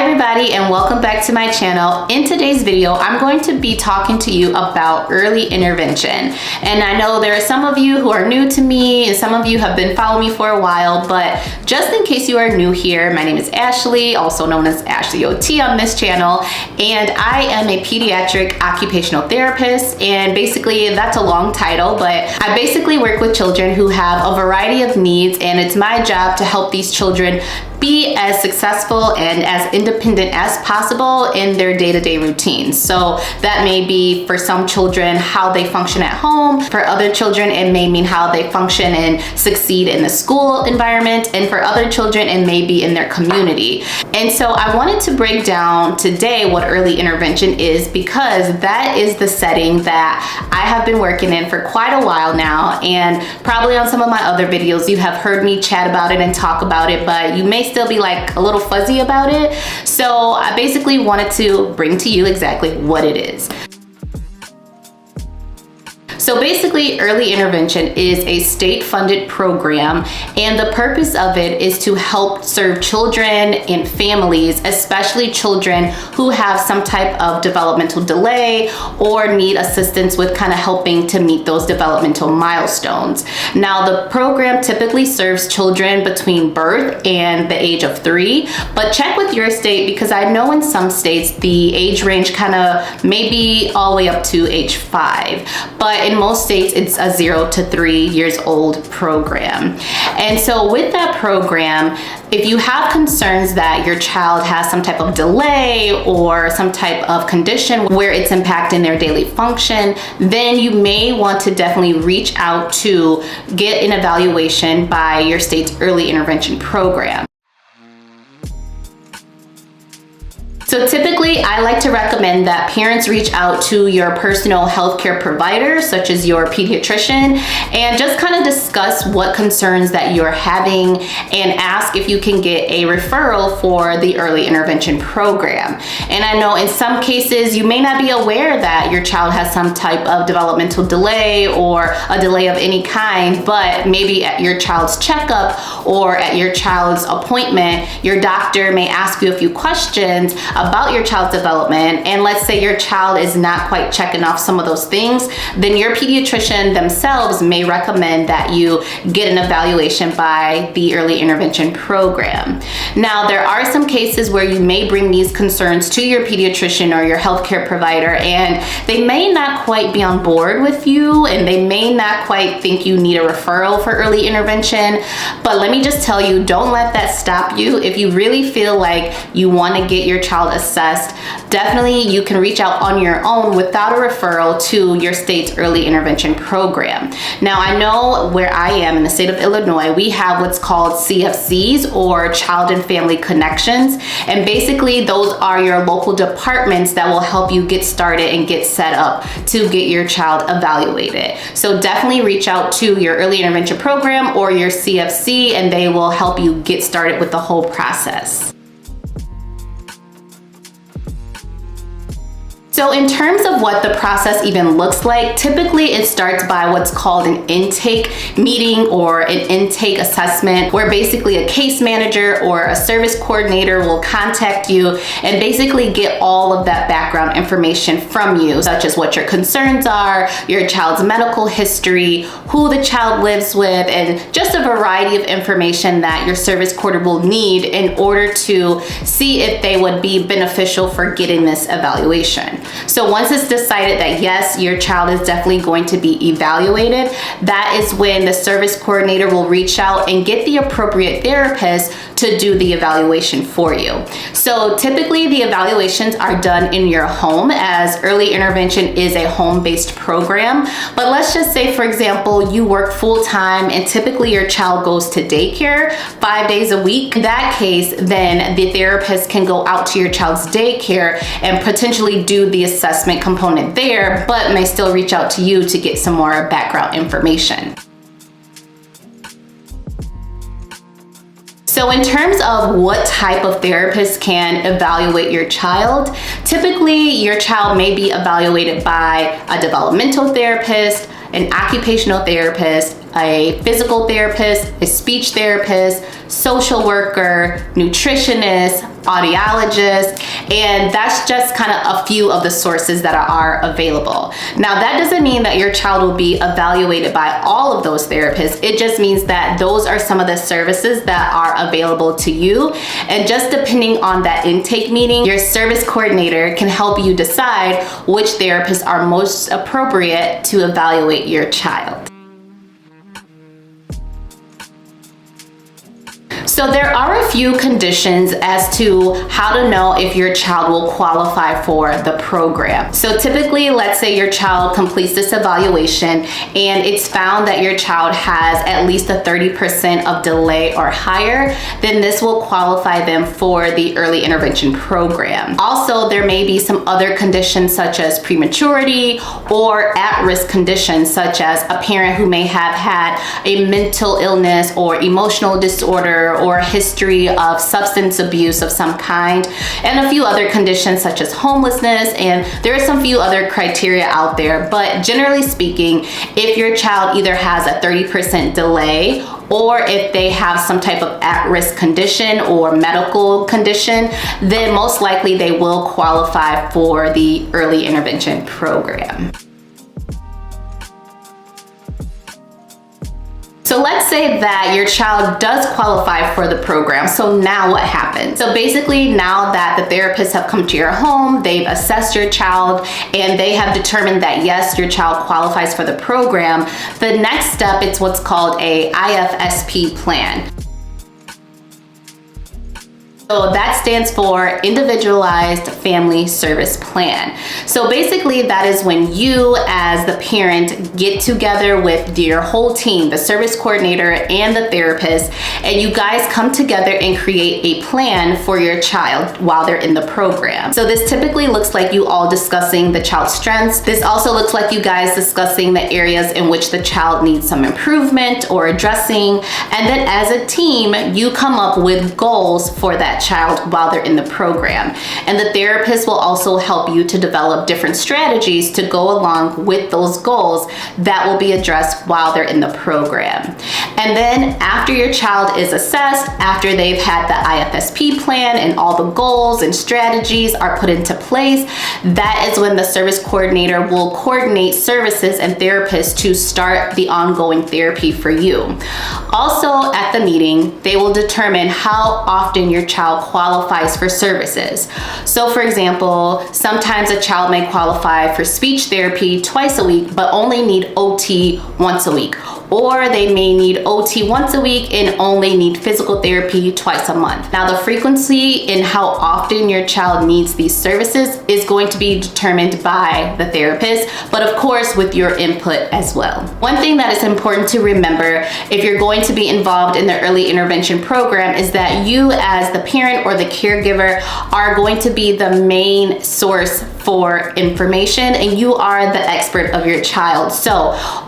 Hi everybody, and welcome back to my channel. In today's video, I'm going to be talking to you about early intervention. And I know there are some of you who are new to me and some of you have been following me for a while, but just in case you are new here, my name is Ashley, also known as Ashley OT on this channel, and I am a pediatric occupational therapist, and basically that's a long title, but I basically work with children who have a variety of needs, and it's my job to help these children be as successful and as independent as possible in their day-to-day routines. So that may be for some children how they function at home. For other children, it may mean how they function and succeed in the school environment. And for other children, it may be in their community. And so I wanted to break down today what early intervention is, because that is the setting that I have been working in for quite a while now. And probably on some of my other videos, you have heard me chat about it and talk about it, but you may still be like a little fuzzy about it. So I basically wanted to bring to you exactly what it is. So basically, early intervention is a state-funded program, and the purpose of it is to help serve children and families, especially children who have some type of developmental delay or need assistance with kind of helping to meet those developmental milestones. Now, the program typically serves children between birth and the age of 3, but check with your state, because I know in some states the age range kind of may be all the way up to age 5, but in most states it's a 0 to 3 years old program. And so with that program, if you have concerns that your child has some type of delay or some type of condition where it's impacting their daily function, then you may want to definitely reach out to get an evaluation by your state's early intervention program. So typically, I like to recommend that parents reach out to your personal healthcare provider, such as your pediatrician, and just kind of discuss what concerns that you're having and ask if you can get a referral for the early intervention program. And I know in some cases, you may not be aware that your child has some type of developmental delay or a delay of any kind, but maybe at your child's checkup or at your child's appointment, your doctor may ask you a few questions about your child's development, and let's say your child is not quite checking off some of those things, then your pediatrician themselves may recommend that you get an evaluation by the early intervention program. Now, there are some cases where you may bring these concerns to your pediatrician or your healthcare provider, and they may not quite be on board with you, and they may not quite think you need a referral for early intervention. But let me just tell you, don't let that stop you. If you really feel like you want to get your child assessed, definitely you can reach out on your own without a referral to your state's early intervention program. Now, I know where I am in the state of Illinois, we have what's called CFCs, or Child and Family Connections, and basically those are your local departments that will help you get started and get set up to get your child evaluated. So definitely reach out to your early intervention program or your CFC, and they will help you get started with the whole process. So in terms of what the process even looks like, typically it starts by what's called an intake meeting or an intake assessment, where basically a case manager or a service coordinator will contact you and basically get all of that background information from you, such as what your concerns are, your child's medical history, who the child lives with, and just a variety of information that your service coordinator will need in order to see if they would be beneficial for getting this evaluation. So once it's decided that yes, your child is definitely going to be evaluated, that is when the service coordinator will reach out and get the appropriate therapist to do the evaluation for you. So typically the evaluations are done in your home, as early intervention is a home-based program. But let's just say, for example, you work full-time and typically your child goes to daycare 5 days a week. In that case, then the therapist can go out to your child's daycare and potentially do the assessment component there, but may still reach out to you to get some more background information. So in terms of what type of therapist can evaluate your child, typically your child may be evaluated by a developmental therapist, an occupational therapist, a physical therapist, a speech therapist, social worker, nutritionist, audiologist, and that's just kind of a few of the sources that are available. Now, that doesn't mean that your child will be evaluated by all of those therapists. It just means that those are some of the services that are available to you. And just depending on that intake meeting, your service coordinator can help you decide which therapists are most appropriate to evaluate your child. So there are a few conditions as to how to know if your child will qualify for the program. So typically, let's say your child completes this evaluation and it's found that your child has at least a 30% of delay or higher, then this will qualify them for the early intervention program. Also, there may be some other conditions such as prematurity or at-risk conditions such as a parent who may have had a mental illness or emotional disorder or a history of substance abuse of some kind, and a few other conditions such as homelessness, and there are some few other criteria out there. But generally speaking, if your child either has a 30% delay or if they have some type of at-risk condition or medical condition, then most likely they will qualify for the early intervention program. So let's say that your child does qualify for the program. So now what happens? So basically, now that the therapists have come to your home, they've assessed your child, and they have determined that yes, your child qualifies for the program, the next step is what's called a IFSP plan. So that stands for Individualized Family Service Plan. So basically, that is when you as the parent get together with your whole team, the service coordinator and the therapist, and you guys come together and create a plan for your child while they're in the program. So this typically looks like you all discussing the child's strengths. This also looks like you guys discussing the areas in which the child needs some improvement or addressing. And then as a team, you come up with goals for that child while they're in the program. And the therapist will also help you to develop different strategies to go along with those goals that will be addressed while they're in the program. And then after your child is assessed, after they've had the IFSP plan and all the goals and strategies are put into place, that is when the service coordinator will coordinate services and therapists to start the ongoing therapy for you. Also at the meeting, they will determine how often your child qualifies for services. So for example, sometimes a child may qualify for speech therapy twice a week, but only need OT once a week. Or they may need OT once a week and only need physical therapy twice a month. Now, the frequency and how often your child needs these services is going to be determined by the therapist, but of course with your input as well. One thing that is important to remember if you're going to be involved in the early intervention program is that you as the parent or the caregiver are going to be the main source for information, and you are the expert of your child. So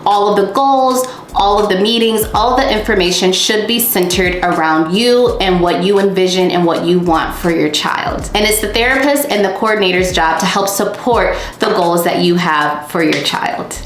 all of the goals, all of the meetings, all the information should be centered around you and what you envision and what you want for your child. And it's the therapist and the coordinator's job to help support the goals that you have for your child.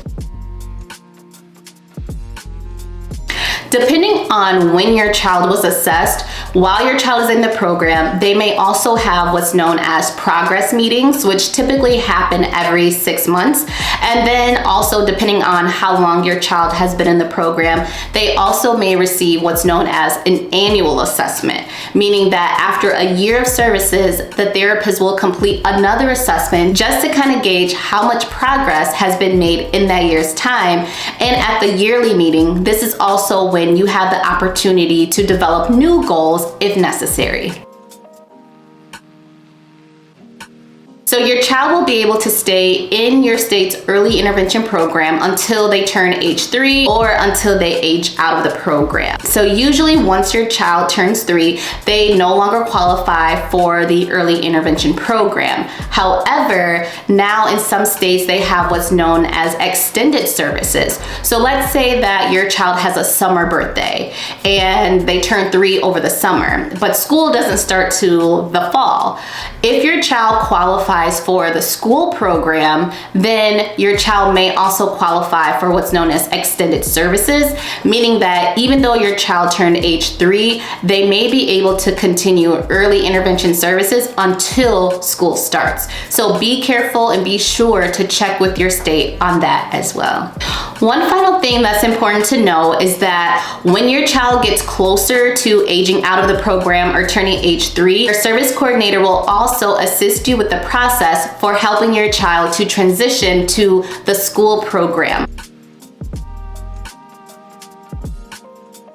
Depending on when your child was assessed, while your child is in the program, they may also have what's known as progress meetings, which typically happen every 6 months. And then also depending on how long your child has been in the program, they also may receive what's known as an annual assessment, meaning that after a year of services, the therapist will complete another assessment just to kind of gauge how much progress has been made in that year's time. And at the yearly meeting, this is also when you have the opportunity to develop new goals if necessary. So your child will be able to stay in your state's early intervention program until they turn age 3 or until they age out of the program. So usually once your child turns 3, they no longer qualify for the early intervention program. However, now in some states they have what's known as extended services. So let's say that your child has a summer birthday and they turn 3 over the summer, but school doesn't start till the fall. If your child qualifies qualifies for the school program, then your child may also qualify for what's known as extended services, meaning that even though your child turned age 3, they may be able to continue early intervention services until school starts. So be careful and be sure to check with your state on that as well. One final thing that's important to know is that when your child gets closer to aging out of the program or turning age 3, your service coordinator will also assist you with the process for helping your child to transition to the school program.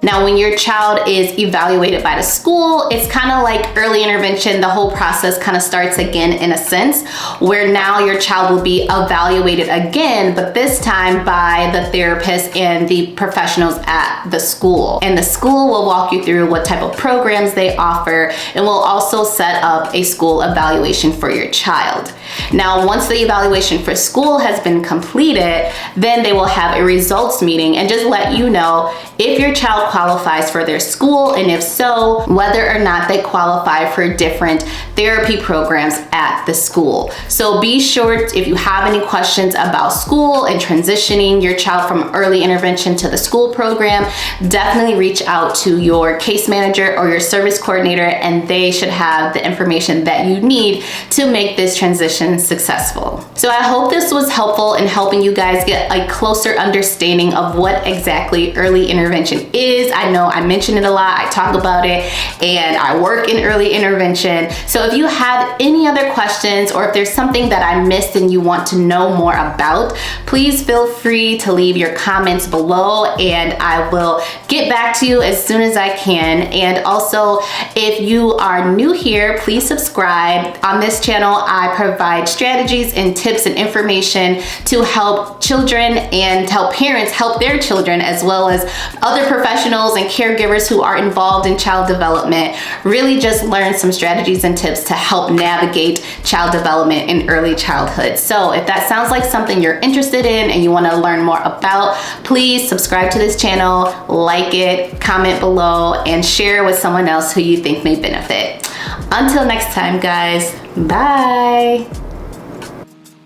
Now, when your child is evaluated by the school, it's kind of like early intervention. The whole process kind of starts again in a sense, where now your child will be evaluated again, but this time by the therapist and the professionals at the school. And the school will walk you through what type of programs they offer, and will also set up a school evaluation for your child. Now, once the evaluation for school has been completed, then they will have a results meeting and just let you know if your child qualifies for their school, and if so, whether or not they qualify for different therapy programs at the school. So be sure, if you have any questions about school and transitioning your child from early intervention to the school program, definitely reach out to your case manager or your service coordinator, and they should have the information that you need to make this transition successful. So I hope this was helpful in helping you guys get a closer understanding of what exactly early intervention is. I know I mention it a lot, I talk about it, and I work in early intervention. So if you have any other questions, or if there's something that I missed and you want to know more about, please feel free to leave your comments below, and I will get back to you as soon as I can. And also, if you are new here, please subscribe. On this channel, I provide strategies and tips and information to help children and to help parents help their children, as well as other professionals and caregivers who are involved in child development, really just learn some strategies and tips to help navigate child development in early childhood. So if that sounds like something you're interested in and you want to learn more about, please subscribe to this channel, like it, comment below, and share with someone else who you think may benefit. Until next time, guys, bye.